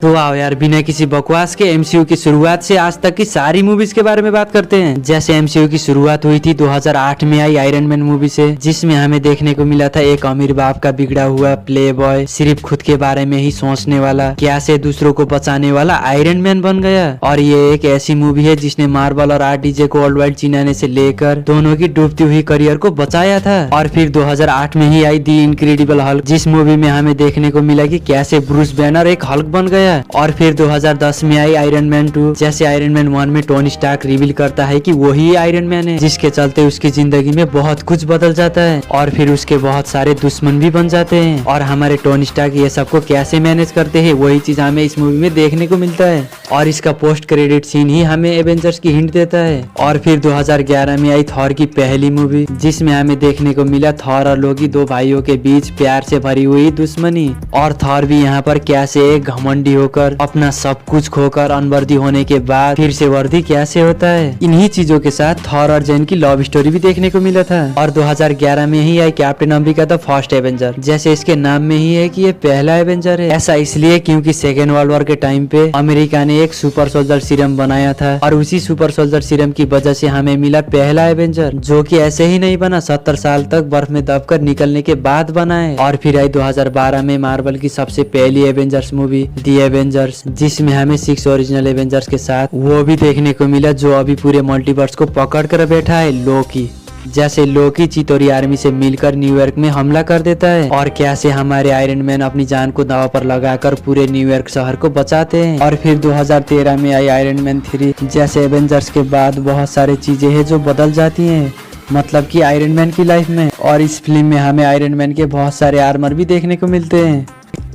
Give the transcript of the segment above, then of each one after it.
तो आओ यार, बिना किसी बकवास के एमसीयू की शुरुआत से आज तक की सारी मूवीज के बारे में बात करते हैं। जैसे एमसीयू की शुरुआत हुई थी 2008 में आई आयरन मैन मूवी से, जिसमें हमें देखने को मिला था एक अमीर बाप का बिगड़ा हुआ प्ले बॉय सिर्फ खुद के बारे में ही सोचने वाला, क्या से दूसरों को बचाने वाला आयरन मैन बन गया। और ये एक ऐसी मूवी है जिसने मार्वल और आरडीजे को वर्ल्ड वाइड चिनाने से लेकर दोनों की डूबती हुई करियर को बचाया था। और फिर 2008 में ही आई दी इनक्रेडिबल हल्क, जिस मूवी में हमें देखने को मिला कि कैसे ब्रूस बैनर एक हल्क बन गया। और फिर 2010 में आई आयरन मैन 2। जैसे आयरन मैन 1 में टोनी स्टार्क रिवील करता है कि वही आयरन मैन है, जिसके चलते उसकी जिंदगी में बहुत कुछ बदल जाता है और फिर उसके बहुत सारे दुश्मन भी बन जाते हैं। और हमारे टोनी स्टार्क ये सबको कैसे मैनेज करते हैं, वही चीज हमें इस मूवी में देखने को मिलता है। और इसका पोस्ट क्रेडिट सीन ही हमें एवेंजर्स की हिंट देता है। और फिर 2011 में आई थॉर की पहली मूवी, जिसमें हमें देखने को मिला थॉर और लोकी दो भाइयों के बीच प्यार से भरी हुई दुश्मनी। और थॉर भी यहाँ पर कैसे एक घमंडी होकर अपना सब कुछ खोकर अनवर्दी होने के बाद फिर से वर्दी कैसे होता है। इन्हीं चीजों के साथ थॉर और जेन की लव स्टोरी भी देखने को मिला था। और 2011 में ही आई Captain America the First Avenger. जैसे इसके नाम में ही है कि ये पहला एवेंजर है। ऐसा इसलिए क्योंकि सेकेंड वर्ल्ड वॉर के टाइम पे अमेरिका ने एक सुपर सोल्जर सीरम बनाया था और उसी सुपर सोल्जर सीरम की वजह से हमें मिला पहला एवेंजर, जो कि ऐसे ही नहीं बना, 70 साल तक बर्फ में दबकर निकलने के बाद बना है। और फिर आई 2012 में मार्वल की सबसे पहली एवेंजर्स मूवी दी एवेंजर्स, जिसमें हमें 6 ओरिजिनल एवेंजर्स के साथ वो भी देखने को मिला जो अभी पूरे मल्टीवर्स को पकड़ कर बैठा है, लोकी। जैसे लोकी चितोरी आर्मी से मिलकर न्यूयॉर्क में हमला कर देता है और कैसे हमारे आयरन मैन अपनी जान को दांव पर लगाकर पूरे न्यूयॉर्क शहर को बचाते हैं। और फिर 2013 में आई आयरन मैन 3। जैसे एवेंजर्स के बाद बहुत सारी चीजें हैं जो बदल जाती हैं, मतलब कि आयरन मैन की लाइफ में। और इस फिल्म में हमें आयरन मैन के बहुत सारे आर्मर भी देखने को मिलते हैं।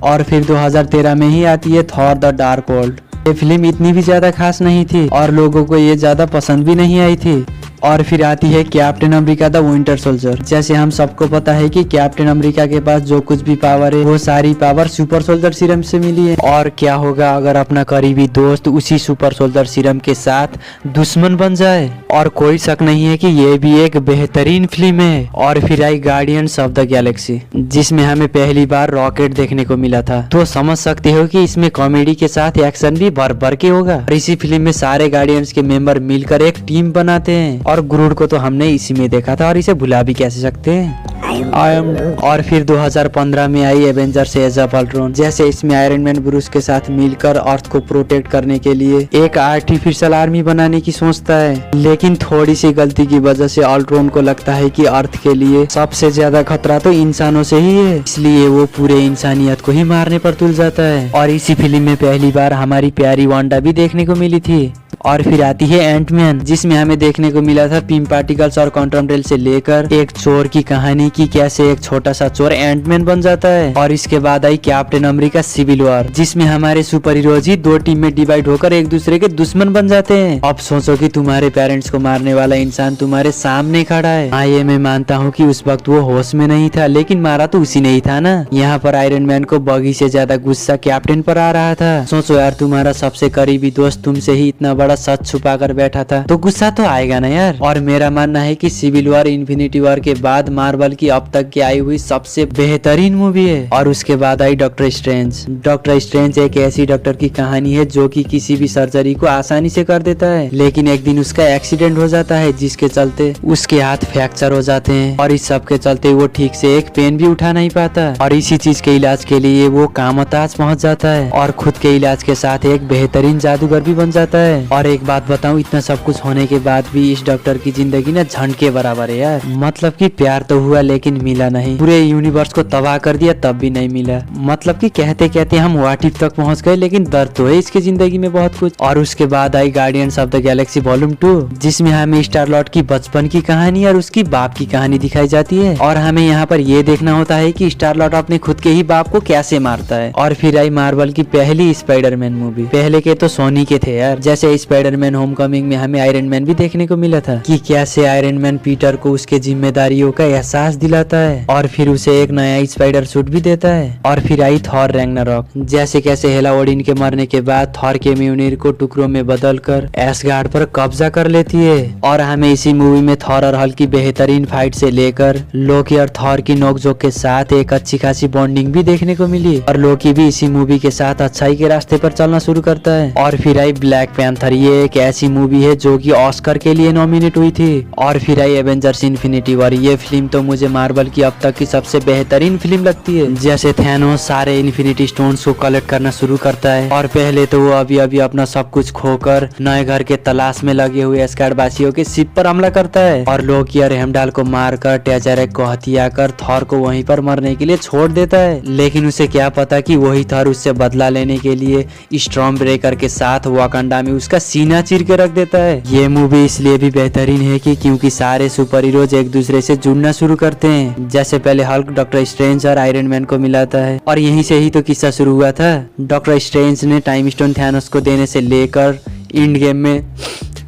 और फिर 2013 में ही आती है थॉर द डार्क वर्ल्ड। ये फिल्म इतनी भी ज्यादा खास नहीं थी और लोगों को ये ज्यादा पसंद भी नहीं आई थी। और फिर आती है captain America the winter soldier. जैसे हम सबको पता है कि कैप्टन अमेरिका के पास जो कुछ भी पावर है वो सारी पावर सुपर सोल्जर सीरम से मिली है। और क्या होगा अगर अपना करीबी दोस्त उसी सुपर सोल्जर सीरम के साथ दुश्मन बन जाए। और कोई शक नहीं है कि ये भी एक बेहतरीन फिल्म है। और फिर आई गार्डियंस ऑफ द गैलेक्सी, जिसमें हमें पहली बार रॉकेट देखने को मिला था। तो समझ सकते हो कि इसमें कॉमेडी के साथ एक्शन भी भर भर के होगा। और इसी फिल्म में सारे गार्डियंस के मेंबर मिलकर एक टीम बनाते हैं। और गुरुड को तो हमने इसी में देखा था और इसे भुला भी कैसे सकते हैं। और फिर 2015 में आई एवेंजर्स एज ऑफ अल्ट्रॉन। जैसे इसमें आयरन मैन ब्रूस के साथ मिलकर अर्थ को प्रोटेक्ट करने के लिए एक आर्टिफिशियल आर्मी बनाने की सोचता है, लेकिन थोड़ी सी गलती की वजह से अल्ट्रॉन को लगता है कि अर्थ के लिए सबसे ज्यादा खतरा तो इंसानों से ही है, इसलिए वो पूरे इंसानियत को ही मारने पर तुल जाता है। और इसी फिल्म में पहली बार हमारी प्यारी वांडा भी देखने को मिली थी। और फिर आती है एंटमैन, जिसमें हमें देखने को मिला था पिम पार्टिकल्स और कॉन्ट्रमटेल से लेकर एक चोर की कहानी की कैसे एक छोटा सा चोर एंटमैन बन जाता है। और इसके बाद आई कैप्टन अमेरिका सिविल वॉर, जिसमें हमारे सुपर हीरोज ही 2 टीम में डिवाइड होकर एक दूसरे के दुश्मन बन जाते हैं। अब सोचो कि तुम्हारे पेरेंट्स को मारने वाला इंसान तुम्हारे सामने खड़ा है। हाँ, ये मैं मानता हूँ कि उस वक्त वो होश में नहीं था, लेकिन मारा तो उसी ने ही था ना। यहाँ पर आयरन मैन को बगी से ज्यादा गुस्सा कैप्टन पर आ रहा था। सोचो यार, तुम्हारा सबसे करीबी दोस्त तुमसे ही इतना बड़ा सच छुपा कर बैठा था, तो गुस्सा तो आएगा ना यार। और मेरा मानना है कि सिविल वॉर इन्फिनिटी वॉर के बाद मार्वल की अब तक की आई हुई सबसे बेहतरीन मूवी है। और उसके बाद आई डॉक्टर स्ट्रेंज। डॉक्टर स्ट्रेंज एक ऐसी डॉक्टर की कहानी है जो कि किसी भी सर्जरी को आसानी से कर देता है, लेकिन एक दिन उसका एक्सीडेंट हो जाता है, जिसके चलते उसके हाथ फ्रैक्चर हो जाते हैं। और इस सब के चलते वो ठीक से एक पेन भी उठा नहीं पाता। और इसी चीज के इलाज के लिए वो कामताज पहुंच जाता है और खुद के इलाज के साथ एक बेहतरीन जादूगर भी बन जाता है। और एक बात बताऊं, इतना सब कुछ होने के बाद भी इस डॉक्टर की जिंदगी ना झंड के बराबर है यार। मतलब कि प्यार तो हुआ लेकिन मिला नहीं, पूरे यूनिवर्स को तबाह कर दिया तब भी नहीं मिला। मतलब कि कहते कहते हम व्हाट इफ तक पहुंच गए, लेकिन दर्द तो है इसकी जिंदगी में बहुत कुछ। और उसके बाद आई Guardians of the Galaxy Volume 2, जिसमें हमें स्टार लॉर्ड की बचपन की कहानी और उसकी बाप की कहानी दिखाई जाती है। और हमें यहाँ पर ये देखना होता है कि स्टार लॉर्ड अपने खुद के ही बाप को कैसे मारता है। और फिर आई मार्वल की पहली स्पाइडरमैन मूवी। पहले के तो सोनी के थे यार। जैसे स्पाइडरमैन होमकमिंग में हमें आयरन मैन भी देखने को मिला था कि कैसे आयरन मैन पीटर को उसके जिम्मेदारियों का एहसास दिलाता है और फिर उसे एक नया स्पाइडर सूट भी देता है। और फिर आई थॉर रैग्नारॉक, जैसे कैसे हेला ओडिन के मरने के बाद थॉर के म्यूनिर को टुकड़ों में बदलकर एसगार्ड पर कब्जा कर लेती है। और हमें इसी मूवी में थॉर और हल्क की बेहतरीन फाइट से लेकर लोकी और थॉर की नोकझोंक के साथ एक अच्छी खासी बॉन्डिंग भी देखने को मिली और लोकी भी इसी मूवी के साथ अच्छाई के रास्ते पर चलना शुरू करता है। और फिर आई ब्लैक पैंथर, ये एक ऐसी मूवी है जो कि ऑस्कर के लिए नॉमिनेट हुई थी। और फिर आई एवेंजर्स इन्फिनिटी वॉर, ये फिल्म तो मुझे मार्वल की अब तक की सबसे बेहतरीन फिल्म लगती है। जैसे थैनोस सारे इन्फिनिटी स्टोन्स को कलेक्ट करना शुरू करता है और पहले तो वो अभी अपना सब कुछ खोकर नए घर के तलाश में लगे हुए एस्गार्ड वासियों के शिप पर हमला करता है और लोकी और हेमडाल को मारकर टेचरेक को हत्या कर थॉर को वहीं पर मरने के लिए छोड़ देता है। लेकिन उसे क्या पता कि वही थॉर उससे बदला लेने के लिए स्टॉर्म ब्रेकर के साथ वाकांडा में उसका सीना चीर के रख देता है। ये मूवी इसलिए भी बेहतरीन है कि क्योंकि सारे सुपर हीरोज एक दूसरे से जुड़ना शुरू करते हैं। जैसे पहले हल्क डॉक्टर स्ट्रेंज और आयरन मैन को मिलाता है और यहीं से ही तो किस्सा शुरू हुआ था। डॉक्टर स्ट्रेंज ने टाइम स्टोन थैनोस को देने से लेकर एंड गेम में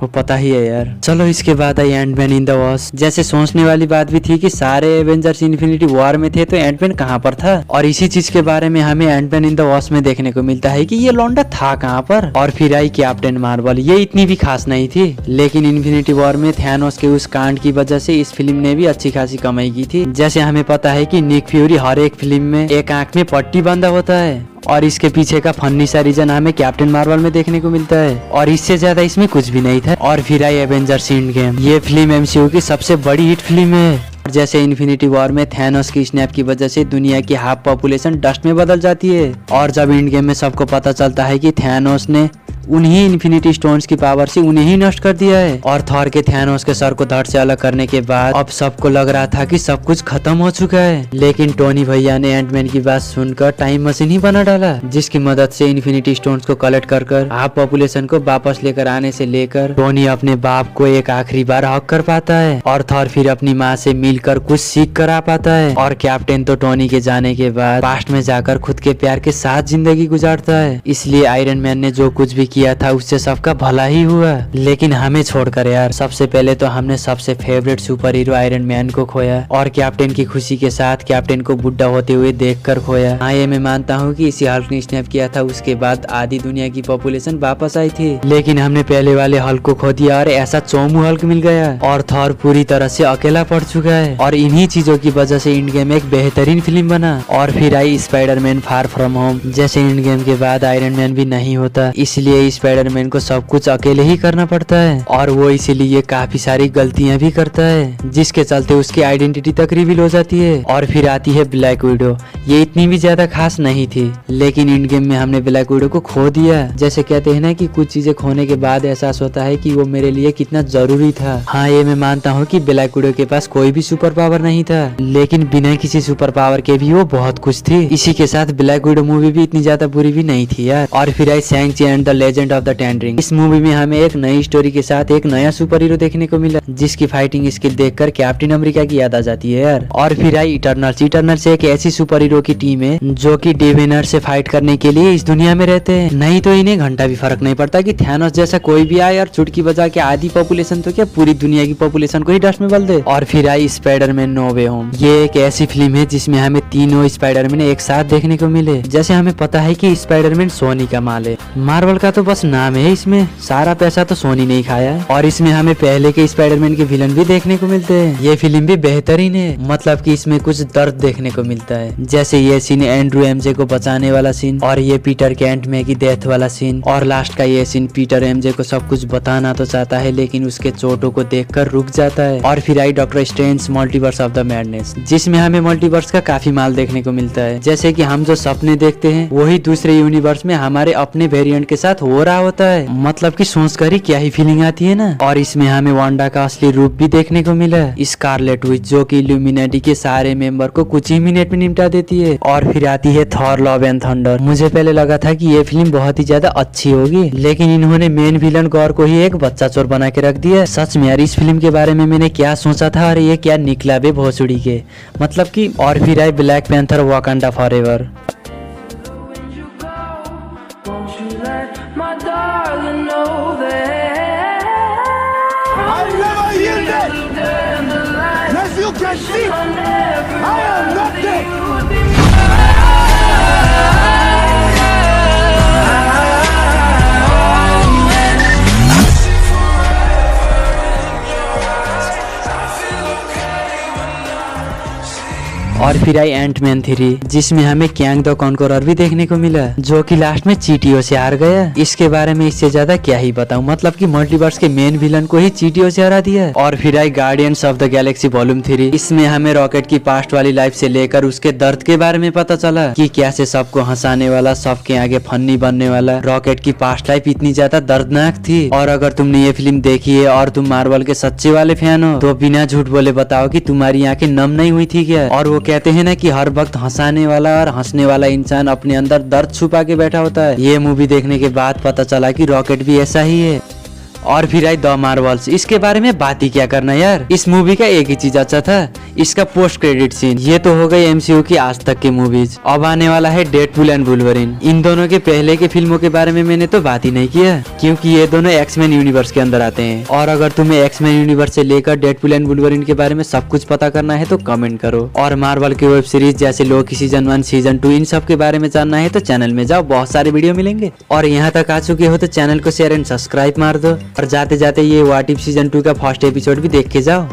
वो पता ही है यार। चलो इसके बाद आई एंटमैन इन द वॉस्प। जैसे सोचने वाली बात भी थी कि सारे एवेंजर्स इन्फिनिटी वॉर में थे तो एंटमैन कहाँ पर था, और इसी चीज के बारे में हमें एंटमैन इन द वॉस्प में देखने को मिलता है कि ये लौंडा था कहाँ पर। और फिर आई कैप्टन मार्वल, ये इतनी भी खास नहीं थी लेकिन इन्फिनिटी वॉर में थैनोस के उस कांड की वजह से इस फिल्म ने भी अच्छी खासी कमाई की थी। जैसे हमें पता है कि निक फ्यूरी हर एक फिल्म में एक आंख में पट्टी बांधा होता है और इसके पीछे का फनी सा रीजन हमें कैप्टन मार्वल में देखने को मिलता है और इससे ज्यादा इसमें कुछ भी नहीं था। और फिर आई एवेंजर्स एंड गेम, ये फिल्म एमसीयू की सबसे बड़ी हिट फिल्म है। और जैसे इन्फिनिटी वॉर में थैनोस की स्नैप की वजह से दुनिया की हाफ पॉपुलेशन डस्ट में बदल जाती है और जब एंड गेम में सबको पता चलता है कि थैनोस ने उन्हीं इन्फिनिटी स्टोन्स की पावर से उन्हें ही नष्ट कर दिया है और थॉर के थैनोस के सर को धड़ से अलग करने के बाद अब सबको लग रहा था कि सब कुछ खत्म हो चुका है। लेकिन टोनी भैया ने एंटमैन की बात सुनकर टाइम मशीन ही बना डाला जिसकी मदद से इन्फिनिटी स्टोन्स को कलेक्ट कर हाफ पॉपुलेशन को वापस लेकर आने से लेकर टोनी अपने बाप को एक आखिरी बार हक कर पाता है और थॉर फिर अपनी माँ से मिलकर कुछ सीख कर आ पाता है। और कैप्टन तो टोनी के जाने के बाद पास्ट में जाकर खुद के प्यार के साथ जिंदगी गुजारता है। इसलिए आयरन मैन ने जो कुछ भी किया था उससे सबका भला ही हुआ। लेकिन हमें छोड़कर यार, सबसे पहले तो हमने सबसे favourite super hero iron man को खोया और कैप्टन की खुशी के साथ कैप्टन को बुढ़ा होते हुए देखकर खोया। हाँ ये मैं मानता हूँ कि इसी हल्क ने स्नैप किया था, उसके बाद आधी दुनिया की पॉपुलेशन वापस आई थी। लेकिन हमने पहले वाले हल्क को खो दिया और ऐसा चौमू हल्क मिल गया और थॉर पूरी तरह से अकेला पड़ चुका है। और इन्हीं चीजों की वजह से एंड गेम एक बेहतरीन फिल्म बना। और फिर आई स्पाइडरमैन फार फ्रॉम होम। जैसे एंड गेम के बाद आयरन मैन भी नहीं होता, इसलिए स्पाइडरमैन को सब कुछ अकेले ही करना पड़ता है और वो इसीलिए काफी सारी गलतियां भी करता है जिसके चलते उसकी आइडेंटिटी तक रिवील हो जाती है। और फिर आती है ब्लैक विडो। ये इतनी भी ज्यादा खास नहीं थी लेकिन एंड गेम में हमने ब्लैक विडो को खो दिया। जैसे कहते हैं ना कि कुछ चीजें खोने के बाद एहसास होता है कि वो मेरे लिए कितना जरूरी था। हाँ ये मैं मानता हूँ कि ब्लैक विडो के पास कोई भी सुपर पावर नहीं था लेकिन बिना किसी सुपर पावर के भी वो बहुत कुछ थी। इसी के साथ ब्लैक विडो मूवी भी इतनी ज्यादा बुरी भी नहीं थी यार। और फिर आई Shang Chi and the Legend of the Ten Ring. इस मूवी में हमें एक नई स्टोरी के साथ एक नया सुपर हीरो देखने को मिला जिसकी फाइटिंग स्किल देखकर कैप्टन अमेरिका की याद आ जाती है यार। और फिर आई इटर्नल्स। इटर्नल्स एक ऐसी सुपर हीरो की टीम है जो कि डिविनर से फाइट करने के लिए इस दुनिया में रहते हैं। नहीं तो इन्हें घंटा भी फर्क नहीं पड़ता कि थैनोस जैसा कोई भी आए और चुटकी बजा के आधी पॉपुलेशन तो क्या पूरी दुनिया की पॉपुलेशन को ही डस्ट में बल दे। और फिर आई स्पाइडरमैन नो वे होम। ये एक ऐसी फिल्म है जिसमें हमें तीनों स्पाइडरमैन एक साथ देखने को मिले। जैसे हमें पता है कि स्पाइडरमैन सोनी का माल है, मार्वल का तो बस नाम है, इसमें सारा पैसा तो सोनी नहीं खाया है। और इसमें हमें पहले के स्पाइडरमैन के विलन भी देखने को मिलते हैं। ये फिल्म भी बेहतरीन है, मतलब कि इसमें कुछ दर्द देखने को मिलता है। जैसे ये सीन एंड्रू एमजे को बचाने वाला सीन और ये पीटर कैंट में की डेथ वाला सीन और लास्ट का ये सीन पीटर एमजे को सब कुछ बताना तो चाहता है लेकिन उसके चोटों को देखकर रुक जाता है। और फिर आई Doctor Strange Multiverse of the Madness जिसमें हमें मल्टीवर्स का काफी माल देखने को मिलता है। जैसे कि हम जो सपने देखते हैं वही दूसरे यूनिवर्स में हमारे अपने वेरिएंट के साथ हो रहा होता है। मतलब कि सोचकर ही क्या ही फीलिंग आती है ना। और इसमें हमें वांडा का असली रूप भी देखने को मिला, स्कारलेट विच, जो कि इल्यूमिनेटी के सारे मेंबर को कुछ ही मिनट में निपटा देती है। और फिर आती है थॉर लव एंड थंडर। मुझे पहले लगा था कि ये फिल्म बहुत ही ज्यादा अच्छी होगी लेकिन इन्होंने मेन विलन गॉर को ही एक बच्चा चोर बना के रख दिया। सच में यार इस फिल्म के बारे में मैंने क्या सोचा था और ये क्या निकला बे भोसड़ी के, मतलब कि। और फिर आई Black Panther Wakanda Forever. Won't you let my darling know that I never yielded. As you can see, I am not dead. और फिर आई एंटमैन 3, जिसमें हमें कैंग द कॉन्करर भी देखने को मिला, जो कि लास्ट में चींटियों से हार गया। इसके बारे में इससे ज्यादा क्या ही बताऊं, मतलब कि मल्टीवर्स के मेन विलन को ही चींटियों से हरा दिया। और फिर आई Guardians of the Galaxy Volume 3, इसमें हमें रॉकेट की पास्ट वाली लाइफ से लेकर उसके दर्द के बारे में पता चला कि कैसे सबको हंसाने वाला, सबके आगे फन्नी बनने वाला रॉकेट की पास्ट लाइफ इतनी ज्यादा दर्दनाक थी। और अगर तुमने ये फिल्म देखी है और तुम मार्वल के सच्चे वाले फैन हो तो बिना झूठ बोले बताओ कि तुम्हारी आंखें नम नहीं हुई थी क्या। और वो कहते हैं ना कि हर वक्त हंसाने वाला और हंसने वाला इंसान अपने अंदर दर्द छुपा के बैठा होता है। ये मूवी देखने के बाद पता चला कि रॉकेट भी ऐसा ही है। और फिर आई द मार्वल्स, इसके बारे में बात ही क्या करना यार। इस मूवी का एक ही चीज अच्छा था, इसका पोस्ट क्रेडिट सीन। ये तो हो गई एमसीयू की आज तक की मूवीज। अब आने वाला है डेडपूल एंड वुल्वरिन। इन दोनों के पहले के फिल्मों के बारे में मैंने तो बात ही नहीं किया, क्योंकि ये दोनों एक्समैन यूनिवर्स के अंदर आते हैं। और अगर तुम्हें एक्समैन यूनिवर्स से लेकर डेडपूल एंड वुल्वरिन के बारे में सब कुछ पता करना है तो कमेंट करो। और मार्वल की वेब सीरीज जैसे लोकी सीजन 1, सीजन 2 इन सब के बारे में जानना है तो चैनल में जाओ, बहुत सारे वीडियो मिलेंगे। और यहाँ तक आ चुके हो तो चैनल को शेयर एंड सब्सक्राइब मार दो। और जाते जाते ये व्हाट इफ सीजन 2 का फर्स्ट एपिसोड भी देख के जाओ।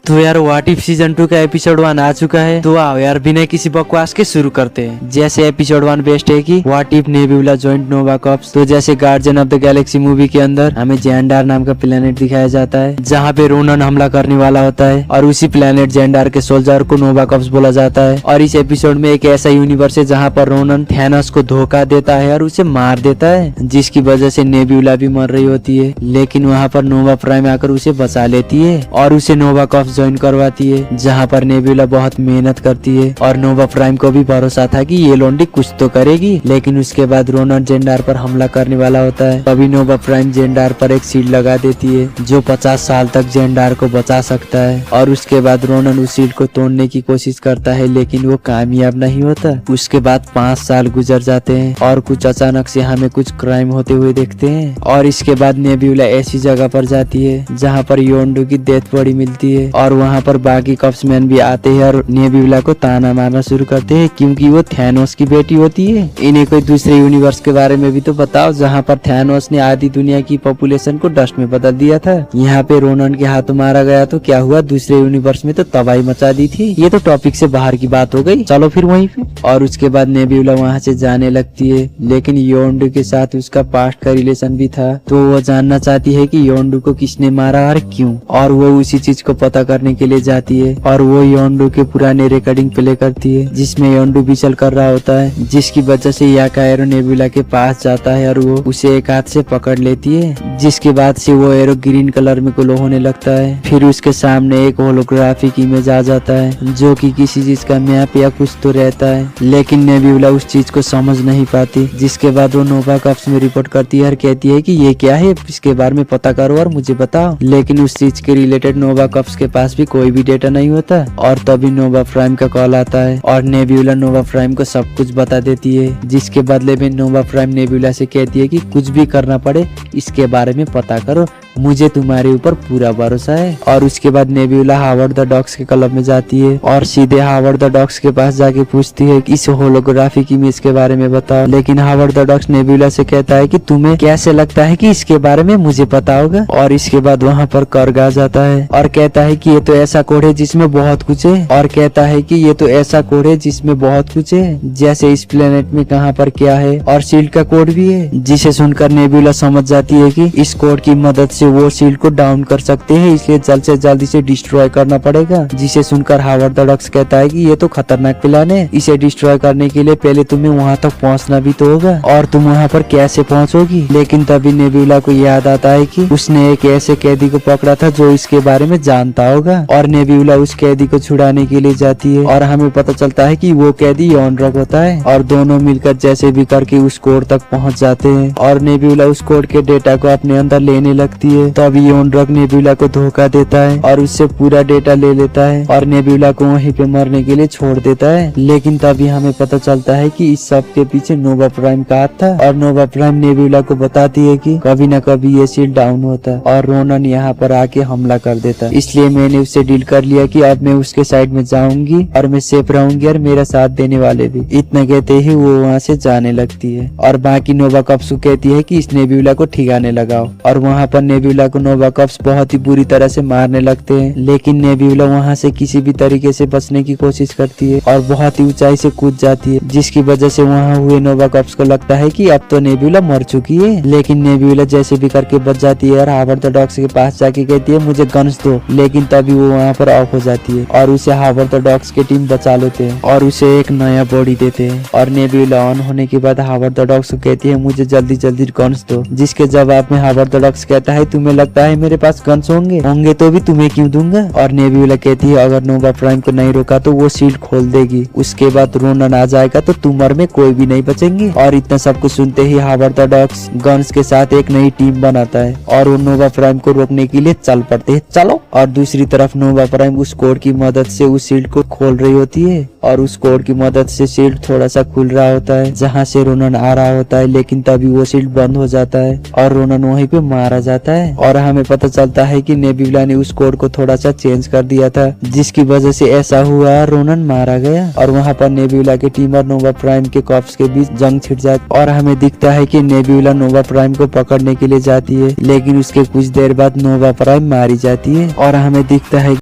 तो यार व्हाट इफ सीजन 2 का एपिसोड 1 आ चुका है, तो आओ यार बिना किसी बकवास के शुरू करते हैं। जैसे एपिसोड 1 बेस्ट है कि what if nebula joint Nova corps. तो जैसे guardian of the Galaxy movie के अंदर हमें जेंडार नाम का प्लेनेट दिखाया जाता है, जहाँ पे रोनन हमला करने वाला होता है और उसी प्लेनेट जेंडार के सोल्जर को नोवा कॉर्प्स बोला जाता है। और इस एपिसोड में एक ऐसा यूनिवर्स है जहाँ पर रोनन थैनोस को धोखा देता है और उसे मार देता है, जिसकी वजह से नेबुला भी मर रही होती है। लेकिन वहाँ पर नोवा प्राइम आकर उसे बचा लेती है और उसे नोवा कॉर्प्स ज्वाइन करवाती है, जहाँ पर नेबुला बहुत मेहनत करती है। और नोवा प्राइम को भी भरोसा था कि ये लोंडी कुछ तो करेगी। लेकिन उसके बाद रोनन जेंडार पर हमला करने वाला होता है, तभी नोवा प्राइम जेंडार पर एक शील्ड लगा देती है जो 50 साल तक जेंडार को बचा सकता है। और उसके बाद रोनन उस शील्ड को तोड़ने की कोशिश करता है, लेकिन वो कामयाब नहीं होता। उसके बाद 5 साल गुजर जाते हैं और कुछ अचानक से हमें कुछ क्राइम होते हुए देखते हैं। और इसके बाद नेबुला ऐसी जगह पर जाती है जहाँ पर योंडू की डेथ बॉडी मिलती है और वहाँ पर बाकी कॉर्प्समैन भी आते हैं और नेबुला को ताना मारना शुरू करते हैं, क्योंकि वो थैनोस की बेटी होती है। इन्हें कोई दूसरे यूनिवर्स के बारे में भी तो बताओ जहाँ पर थैनोस ने आधी दुनिया की पॉपुलेशन को डस्ट में बदल दिया था। यहाँ पे रोनन के हाथों मारा गया तो क्या हुआ, दूसरे यूनिवर्स में तो तबाही मचा दी थी। ये तो टॉपिक से बाहर की बात हो गई, चलो फिर वहीं पे। और उसके बाद नेबुला वहाँ से जाने लगती है, लेकिन योंडू के साथ उसका पास्ट का रिलेशन भी था, तो वो जानना चाहती है कि योंडू को किसने मारा और क्यों। और वो उसी चीज को पता करने के लिए जाती है और वो योंडू के पुराने रिकॉर्डिंग प्ले करती है, जिसमें योंडू विचल कर रहा होता है, जिसकी वजह से याकाएरो नेबुला के पास जाता है और वो उसे एक हाथ से पकड़ लेती है, जिसके बाद से वो एरो ग्रीन कलर में ग्लो होने लगता है। फिर उसके सामने एक होलोग्राफिक इमेज आ जाता है जो कि किसी चीज का मैप या कुछ तो रहता है, लेकिन नेबुला उस चीज को समझ नहीं पाती। जिसके बाद वो नोवा कॉर्प्स में रिपोर्ट करती है और कहती है कि ये क्या है, इसके बारे में पता करो और मुझे बताओ। लेकिन उस चीज के रिलेटेड नोवा कॉर्प्स के पास भी कोई भी डेटा नहीं होता। और तभी नोवा प्राइम का कॉल आता है और नेबुला नोवा प्राइम को सब कुछ बता देती है, जिसके बदले में नोवा प्राइम नेबुला से कहती है कि कुछ भी करना पड़े इसके बारे में पता करो, मुझे तुम्हारे ऊपर पूरा भरोसा है। और उसके बाद नेबुला हावर्ड द डॉग्स के क्लब में जाती है और सीधे हावर्ड द डॉग्स के पास जाके पूछती है कि इस होलोग्राफिक इमेज के बारे में बताओ। लेकिन हावर्ड द डॉग्स नेबुला से कहता है कि तुम्हें कैसे लगता है कि इसके बारे में मुझे पता होगा। और इसके बाद वहाँ पर कर्ग आ जाता है और कहता है कि ये तो ऐसा कोड है जिसमें बहुत कुछ है, और कहता है कि ये तो ऐसा कोड है जिसमें बहुत कुछ है, जैसे इस प्लेनेट में कहाँ पर क्या है, और शील्ड का कोड भी है। जिसे सुनकर नेबुला समझ जाती है कि इस कोड की मदद से वो शील्ड को डाउन कर सकते हैं, इसलिए जल्द से जल्द इसे डिस्ट्रॉय करना पड़ेगा। जिसे सुनकर हावर्ड द डॉग्स कहता है कि ये तो खतरनाक प्लान है, इसे डिस्ट्रॉय करने के लिए पहले तुम्हें वहाँ तक पहुँचना भी तो होगा, और तुम वहाँ पर कैसे पहुँचोगी। लेकिन तभी नेबुला को याद आता है कि उसने एक ऐसे कैदी को पकड़ा था जो इसके बारे में जानता होगा, और नेबुला उस कैदी को छुड़ाने के लिए जाती है और हमें पता चलता है कि वो कैदी यॉनड्रग होता है। और दोनों मिलकर जैसे भी करके उस कोड तक पहुँच जाते हैं और नेबुला उस कोड के डेटा को अपने अंदर लेने लगती है है। तभी योन ड्रग नेबुला को धोखा देता है और उससे पूरा डेटा ले लेता है और नेबुला को वहीं पे मरने के लिए छोड़ देता है। लेकिन तभी हमें पता चलता है कि इस सब के पीछे नोवा प्राइम का हाथ था और नोवा प्राइम नेबुला को बताती है कि कभी न कभी ये शील्ड डाउन होता है और रोनन यहाँ पर आके हमला कर देता है। इसलिए मैंने उससे डील कर लिया कि अब मैं उसके साइड में जाऊंगी और मैं सेफ रहूंगी और मेरा साथ देने वाले भी। इतना कहते ही वो वहाँ से जाने लगती है और बाकी नोवा कप्स को कहती है कि इस नेबुला को ठिकाने लगाओ और वहाँ पर नेबुला को नोवा कप्स बहुत ही बुरी तरह से मारने लगते हैं। लेकिन नेबुला वहाँ से किसी भी तरीके से बचने की कोशिश करती है और बहुत ही ऊंचाई से कूद जाती है, जिसकी वजह से वहाँ हुए नोवा कप्स को लगता है कि अब तो नेबुला मर चुकी है। लेकिन नेबुला जैसे भी करके बच जाती है और हावर्ड द डॉग्स के पास जाके कहती है मुझे गन्स दो। लेकिन तभी वो वहाँ पर ऑफ हो जाती है और उसे हावर्ड द डॉग्स की टीम बचा लेते हैं और उसे एक नया बॉडी देते हैं। और नेबुला ऑन होने के बाद हावर्ड द डॉग्स को कहती है मुझे जल्दी जल्दी गन्स दो, जिसके जवाब में हावर्ड द डॉग्स कहता है तुम्हें लगता है मेरे पास गन्स होंगे तो भी तुम्हें क्यों दूंगा। और नेबुला कहती है अगर नोवा प्राइम को नहीं रोका तो वो शील्ड खोल देगी, उसके बाद रोनन आ जाएगा तो तुमर में कोई भी नहीं बचेंगे। और इतना सब कुछ सुनते ही हावर्ड द डॉग्स गन्स के साथ एक नई टीम बनाता है और वो नोवा प्राइम को रोकने के लिए चल पड़ते हैं, चलो। और दूसरी तरफ नोवा प्राइम उस कोड की मदद से उस शील्ड को खोल रही होती है और उस कोड की मदद से शील्ड थोड़ा सा खुल रहा होता है जहाँ से रोनन आ रहा होता है। लेकिन तभी वो शील्ड बंद हो जाता है और रोनन वहीं पे मारा जाता है और हमें पता चलता है कि नेबुला ने उस कोड को थोड़ा सा चेंज कर दिया था, जिसकी वजह से ऐसा हुआ रोनन मारा गया। और वहाँ पर नेबुला के टीम और नोवा प्राइम के कॉप्स के बीच जंग छिड़ जाती और हमें दिखता है कि नेबुला नोवा प्राइम को पकड़ने के लिए जाती है, लेकिन उसके कुछ देर बाद नोवा प्राइम मारी जाती है और हमें दिखता है